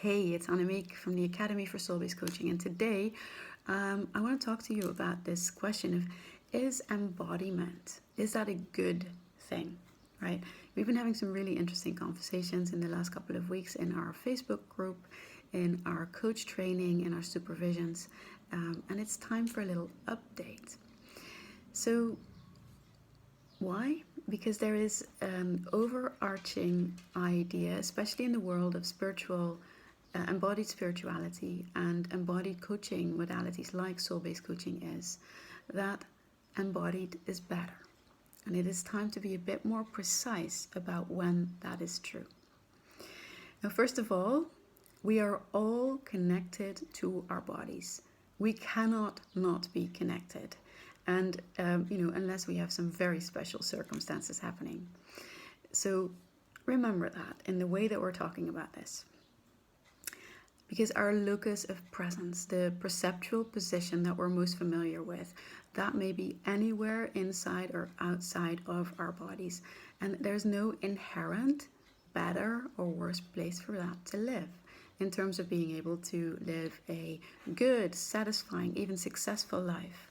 Hey, it's Annemiek from the Academy for Soul-Based Coaching, and today I want to talk to you about this question of, is embodiment, is that a good thing, right? We've been having some really interesting conversations in the last couple of weeks in our Facebook group, in our coach training, in our supervisions, and it's time for a little update. So why? Because there is an overarching idea, especially in the world of embodied spirituality and embodied coaching modalities like soul-based coaching, is that embodied is better. And it is time to be a bit more precise about when that is true. Now, first of all, we are all connected to our bodies. We cannot not be connected. And, unless we have some very special circumstances happening. So remember that in the way that we're talking about this. Because our locus of presence, the perceptual position that we're most familiar with, that may be anywhere inside or outside of our bodies. And there's no inherent better or worse place for that to live in terms of being able to live a good, satisfying, even successful life.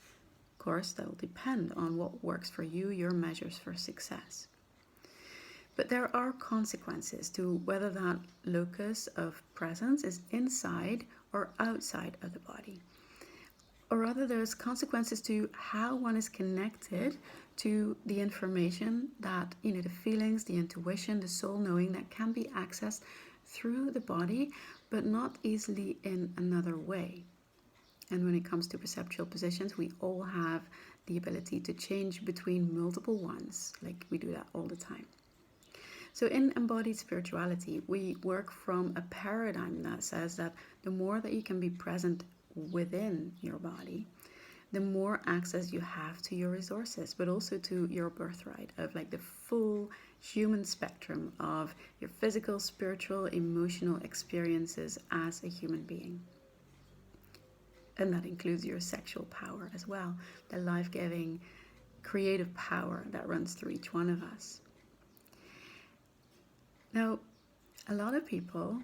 Of course, that will depend on what works for you, your measures for success. But there are consequences to whether that locus of presence is inside or outside of the body. Or rather, there's consequences to how one is connected to the information that, the feelings, the intuition, the soul knowing that can be accessed through the body, but not easily in another way. And when it comes to perceptual positions, we all have the ability to change between multiple ones, like we do that all the time. So in embodied spirituality, we work from a paradigm that says that the more that you can be present within your body, the more access you have to your resources, but also to your birthright of like the full human spectrum of your physical, spiritual, emotional experiences as a human being. And that includes your sexual power as well, the life-giving, creative power that runs through each one of us. Now, a lot of people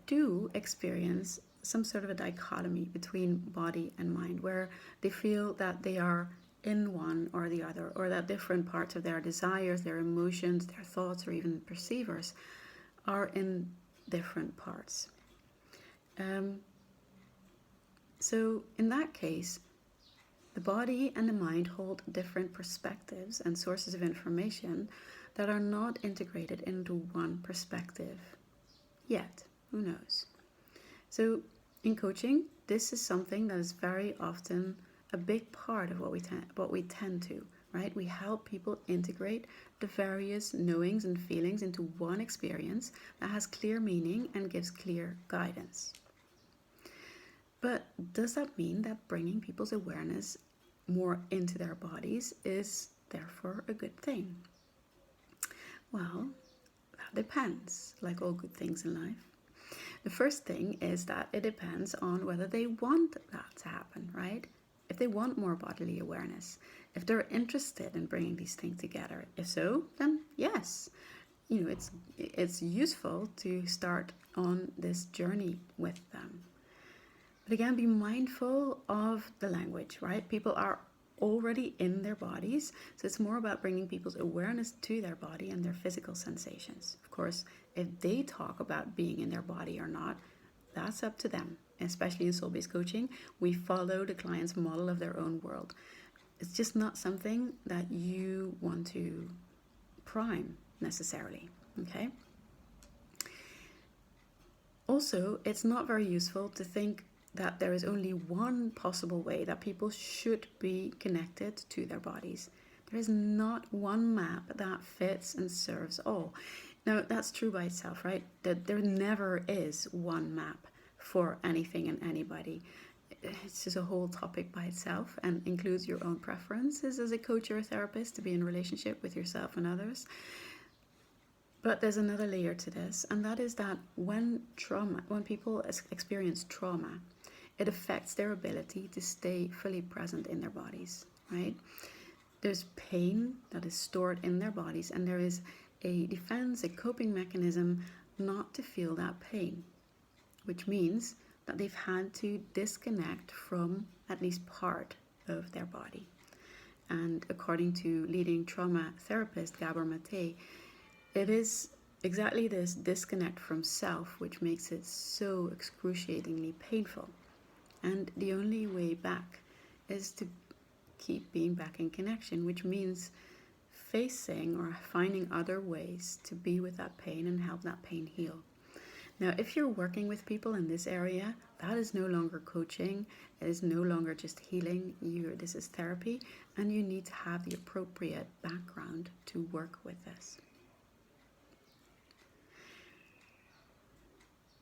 do experience some sort of a dichotomy between body and mind, where they feel that they are in one or the other, or that different parts of their desires, their emotions, their thoughts, or even perceivers are in different parts. So in that case, the body and the mind hold different perspectives and sources of information that are not integrated into one perspective yet. Who knows? So in coaching, this is something that is very often a big part of what we tend to, right? We help people integrate the various knowings and feelings into one experience that has clear meaning and gives clear guidance. But does that mean that bringing people's awareness more into their bodies is therefore a good thing? Well, that depends, like all good things in life. The first thing is that it depends on whether they want that to happen, right? If they want more bodily awareness, if they're interested in bringing these things together. If so, then yes, it's useful to start on this journey with them. But again, be mindful of the language, right? People are already in their bodies, so it's more about bringing people's awareness to their body and their physical sensations. Of course, if they talk about being in their body or not, that's up to them. Especially in soul-based coaching, we follow the client's model of their own world. It's just not something that you want to prime necessarily, okay? Also, it's not very useful to think that there is only one possible way that people should be connected to their bodies. There is not one map that fits and serves all. Now, that's true by itself, right? That there never is one map for anything and anybody. It's just a whole topic by itself and includes your own preferences as a coach or a therapist to be in relationship with yourself and others. But there's another layer to this, and that is that when people experience trauma, it affects their ability to stay fully present in their bodies, right? There's pain that is stored in their bodies, and there is a defense, a coping mechanism not to feel that pain. which means that they've had to disconnect from at least part of their body. And according to leading trauma therapist Gabor Mate, it is exactly this disconnect from self which makes it so excruciatingly painful. And the only way back is to keep being back in connection, which means facing or finding other ways to be with that pain and help that pain heal. Now, if you're working with people in this area, that is no longer coaching. It is no longer just healing. This is therapy, and you need to have the appropriate background to work with this.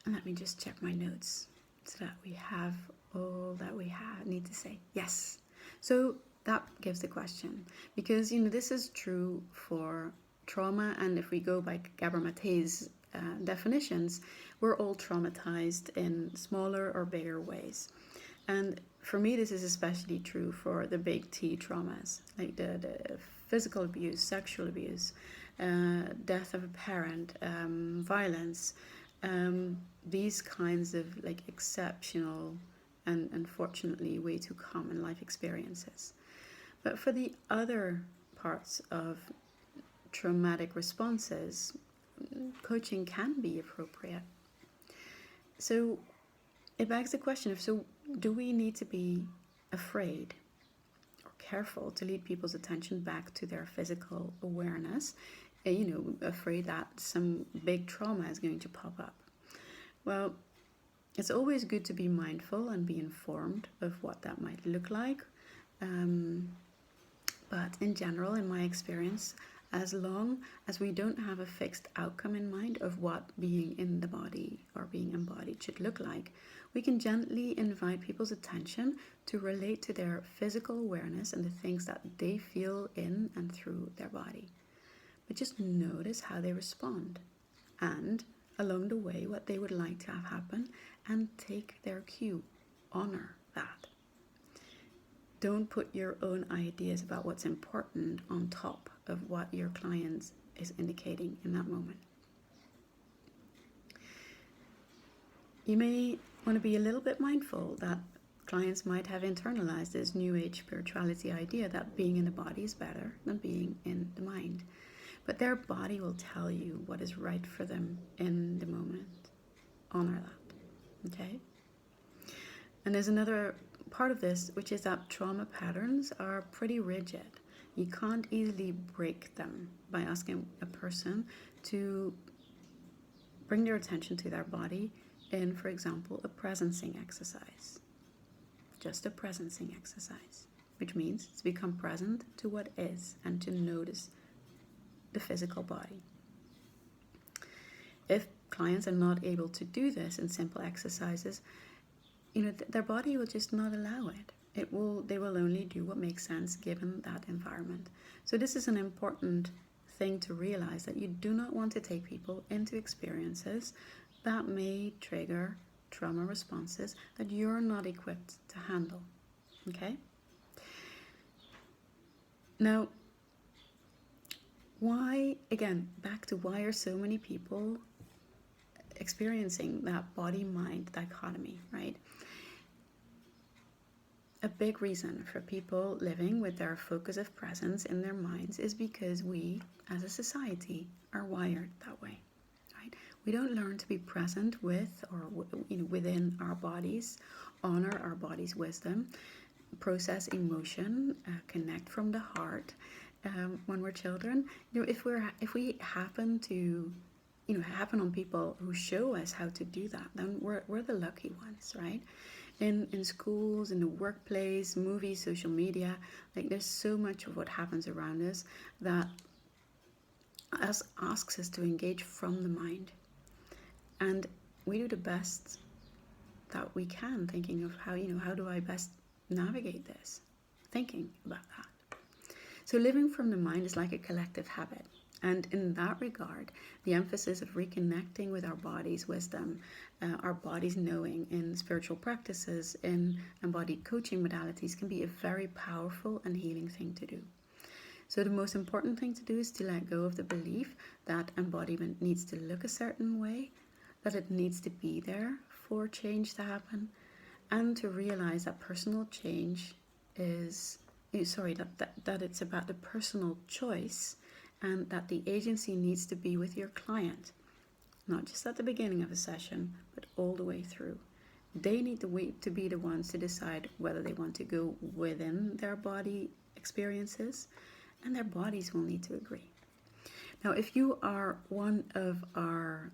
And let me just check my notes so that we have all that we need to say. Yes. So that gives the question, because this is true for trauma, and if we go by Gabor Mate's definitions, we're all traumatized in smaller or bigger ways. And for me, this is especially true for the big T traumas, like the physical abuse, sexual abuse, death of a parent, violence, these kinds of like exceptional and unfortunately way too common life experiences. But for the other parts of traumatic responses, coaching can be appropriate. So it begs the question of, so do we need to be afraid or careful to lead people's attention back to their physical awareness, afraid that some big trauma is going to pop up? Well, it's always good to be mindful and be informed of what that might look like. But in general, in my experience, as long as we don't have a fixed outcome in mind of what being in the body or being embodied should look like, we can gently invite people's attention to relate to their physical awareness and the things that they feel in and through their body. But just notice how they respond, and along the way what they would like to have happen, and take their cue. Honor that. Don't put your own ideas about what's important on top of what your client is indicating in that moment. You may want to be a little bit mindful that clients might have internalized this New Age spirituality idea that being in the body is better than being in the mind. But their body will tell you what is right for them in the moment. Honor that, okay? And there's another part of this, which is that trauma patterns are pretty rigid. You can't easily break them by asking a person to bring their attention to their body in, for example, a presencing exercise. Just a presencing exercise, which means to become present to what is and to notice the physical body. If clients are not able to do this in simple exercises, their body will just not allow it. They will only do what makes sense given that environment. So this is an important thing to realize, that you do not want to take people into experiences that may trigger trauma responses that you're not equipped to handle. Okay? Now, back to why are so many people experiencing that body-mind dichotomy, right? A big reason for people living with their focus of presence in their minds is because we, as a society, are wired that way, right? We don't learn to be present with or within our bodies, honor our body's wisdom, process emotion, connect from the heart. When we're children, if we happen to happen on people who show us how to do that, then we're the lucky ones, right? In schools, in the workplace, movies, social media, like there's so much of what happens around us that asks us to engage from the mind. And we do the best that we can, thinking of how do I best navigate this, thinking about that. So living from the mind is like a collective habit. And in that regard, the emphasis of reconnecting with our body's wisdom, our body's knowing in spiritual practices, in embodied coaching modalities can be a very powerful and healing thing to do. So the most important thing to do is to let go of the belief that embodiment needs to look a certain way, that it needs to be there for change to happen, and to realize that personal change is, that it's about the personal choice, and that the agency needs to be with your client, not just at the beginning of a session, but all the way through. They need to be the ones to decide whether they want to go within their body experiences, and their bodies will need to agree. Now, if you are one of our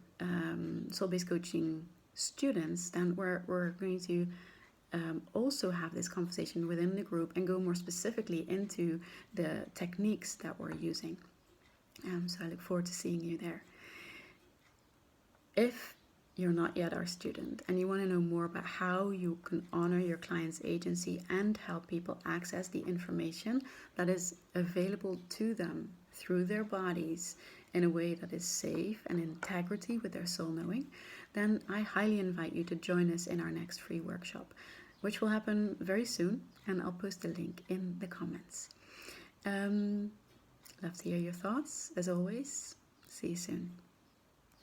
soul-based coaching students, then we're going to also have this conversation within the group and go more specifically into the techniques that we're using. So I look forward to seeing you there. If you're not yet our student and you want to know more about how you can honor your client's agency and help people access the information that is available to them through their bodies in a way that is safe and in integrity with their soul knowing, then I highly invite you to join us in our next free workshop, which will happen very soon, and I'll post the link in the comments. Love to hear your thoughts, as always. See you soon.